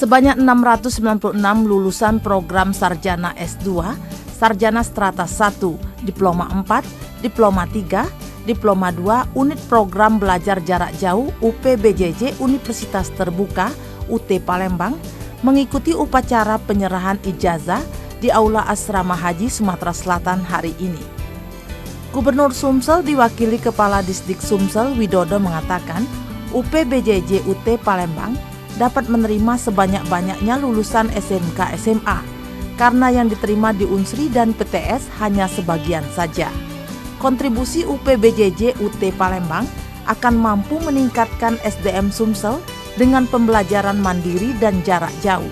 Sebanyak 696 lulusan program Sarjana S2, Sarjana Strata 1, Diploma 4, Diploma 3, Diploma 2, Unit Program Belajar Jarak Jauh UPBJJ Universitas Terbuka UT Palembang mengikuti upacara penyerahan ijazah di Aula Asrama Haji Sumatera Selatan hari ini. Gubernur Sumsel diwakili Kepala Disdik Sumsel Widodo mengatakan UPBJJ UT Palembang dapat menerima sebanyak-banyaknya lulusan SMK SMA karena yang diterima di Unsri dan PTS hanya sebagian saja. Kontribusi UPBJJ UT Palembang akan mampu meningkatkan SDM Sumsel dengan pembelajaran mandiri dan jarak jauh.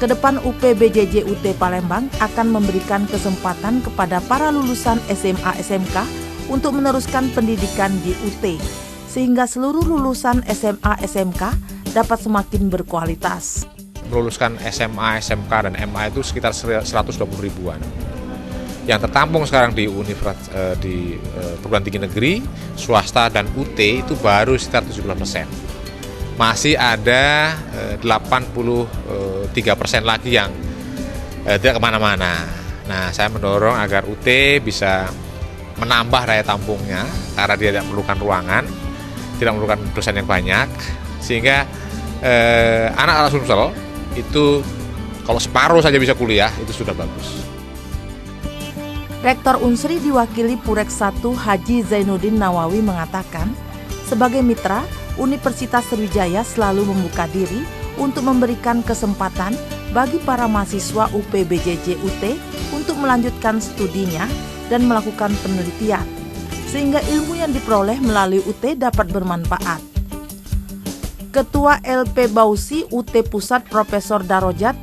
Kedepan UPBJJ UT Palembang akan memberikan kesempatan kepada para lulusan SMA SMK untuk meneruskan pendidikan di UT, sehingga seluruh lulusan SMA SMK dapat semakin berkualitas. Meluluskan SMA, SMK, dan MA itu sekitar 120 ribuan. Yang tertampung sekarang di perguruan tinggi negeri, swasta, dan UT itu baru sekitar 17%. Masih ada 83% lagi yang tidak kemana-mana. Nah, saya mendorong agar UT bisa menambah daya tampungnya karena dia tidak memerlukan ruangan, tidak memerlukan dosen yang banyak, sehingga anak-anak Sumsel itu kalau separuh saja bisa kuliah itu sudah bagus. Rektor Unsri diwakili Purek 1 Haji Zainuddin Nawawi mengatakan, sebagai mitra, Universitas Sriwijaya selalu membuka diri untuk memberikan kesempatan bagi para mahasiswa UPBJJ UT untuk melanjutkan studinya dan melakukan penelitian, sehingga ilmu yang diperoleh melalui UT dapat bermanfaat. Ketua LP Bausi UT Pusat Profesor Darojat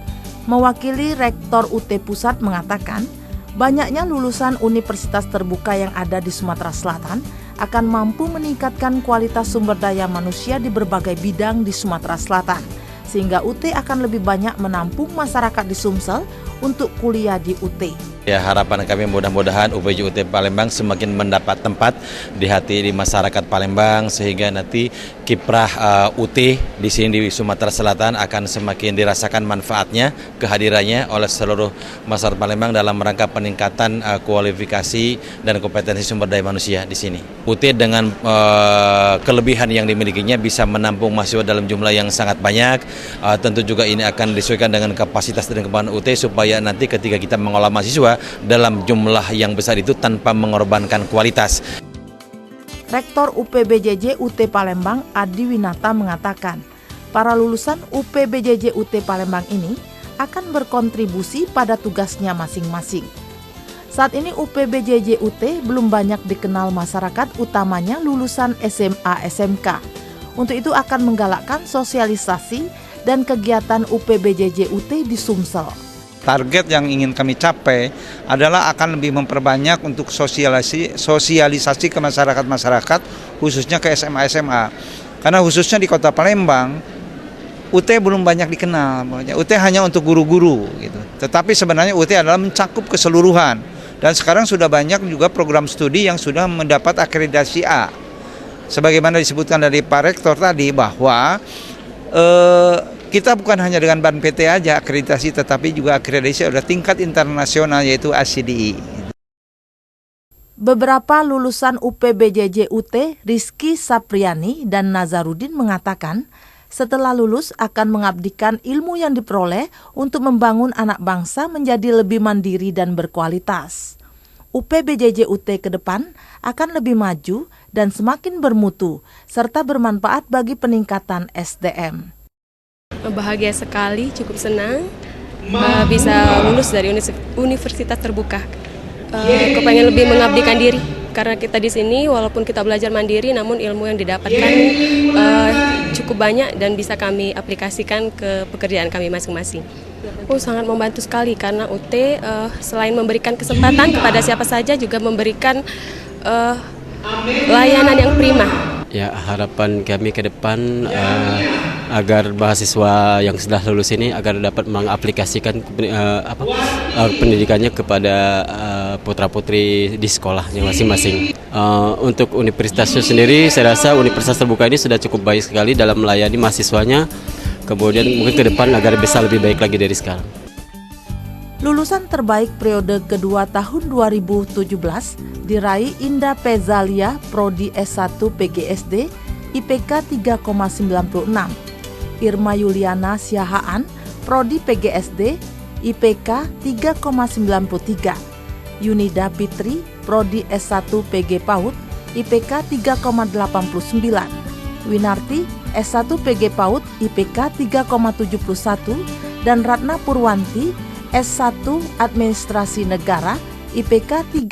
mewakili Rektor UT Pusat mengatakan, banyaknya lulusan universitas terbuka yang ada di Sumatera Selatan akan mampu meningkatkan kualitas sumber daya manusia di berbagai bidang di Sumatera Selatan, sehingga UT akan lebih banyak menampung masyarakat di Sumsel untuk kuliah di UT. Ya, harapan kami mudah-mudahan UPBJJ UT Palembang semakin mendapat tempat di hati di masyarakat Palembang, sehingga nanti kiprah UT di sini di Sumatera Selatan akan semakin dirasakan manfaatnya, kehadirannya oleh seluruh masyarakat Palembang dalam rangka peningkatan kualifikasi dan kompetensi sumber daya manusia di sini. UT dengan kelebihan yang dimilikinya bisa menampung mahasiswa dalam jumlah yang sangat banyak. Tentu juga ini akan disesuaikan dengan kapasitas dan kemampuan UT supaya nanti ketika kita mengolah mahasiswa dalam jumlah yang besar itu tanpa mengorbankan kualitas. Rektor UPBJJ UT Palembang Adi Winata mengatakan, para lulusan UPBJJ UT Palembang ini akan berkontribusi pada tugasnya masing-masing. Saat ini UPBJJ UT belum banyak dikenal masyarakat, utamanya lulusan SMA SMK. Untuk itu akan menggalakkan sosialisasi dan kegiatan UPBJJ UT di Sumsel. Target yang ingin kami capai adalah akan lebih memperbanyak untuk sosialisasi ke masyarakat-masyarakat, khususnya ke SMA-SMA. Karena khususnya di Kota Palembang, UT belum banyak dikenal. UT hanya untuk guru-guru, gitu. Tetapi sebenarnya UT adalah mencakup keseluruhan. Dan sekarang sudah banyak juga program studi yang sudah mendapat akreditasi A. Sebagaimana disebutkan dari Pak Rektor tadi bahwa kita bukan hanya dengan BAN-PT aja akreditasi, tetapi juga akreditasi sudah tingkat internasional, yaitu ACDI. Beberapa lulusan UPBJJ UT, Rizky Sapriani dan Nazarudin mengatakan, setelah lulus akan mengabdikan ilmu yang diperoleh untuk membangun anak bangsa menjadi lebih mandiri dan berkualitas. UPBJJ UT ke depan akan lebih maju dan semakin bermutu, serta bermanfaat bagi peningkatan SDM. Bahagia sekali, cukup senang bisa lulus dari universitas terbuka. Kepengen lebih mengabdikan diri karena kita di sini walaupun kita belajar mandiri, namun ilmu yang didapatkan cukup banyak dan bisa kami aplikasikan ke pekerjaan kami masing-masing. Sangat membantu sekali karena UT selain memberikan kesempatan kepada siapa saja juga memberikan layanan yang prima. Ya, harapan kami ke depan agar mahasiswa yang sudah lulus ini agar dapat mengaplikasikan pendidikannya kepada putra-putri di sekolahnya masing-masing. Untuk universitas sendiri, saya rasa universitas terbuka ini sudah cukup baik sekali dalam melayani mahasiswanya, kemudian mungkin ke depan agar bisa lebih baik lagi dari sekarang. Lulusan terbaik periode kedua tahun 2017 diraih Indah Pezalia, Prodi S1 PGSD, IPK 3,96. Irma Yuliana Siahaan, Prodi PGSD, IPK 3,93. Yunida Fitri, Prodi S1 PG PAUD, IPK 3,89. Winarti, S1 PG PAUD, IPK 3,71. Dan Ratna Purwanti, S1 Administrasi Negara, IPK 3,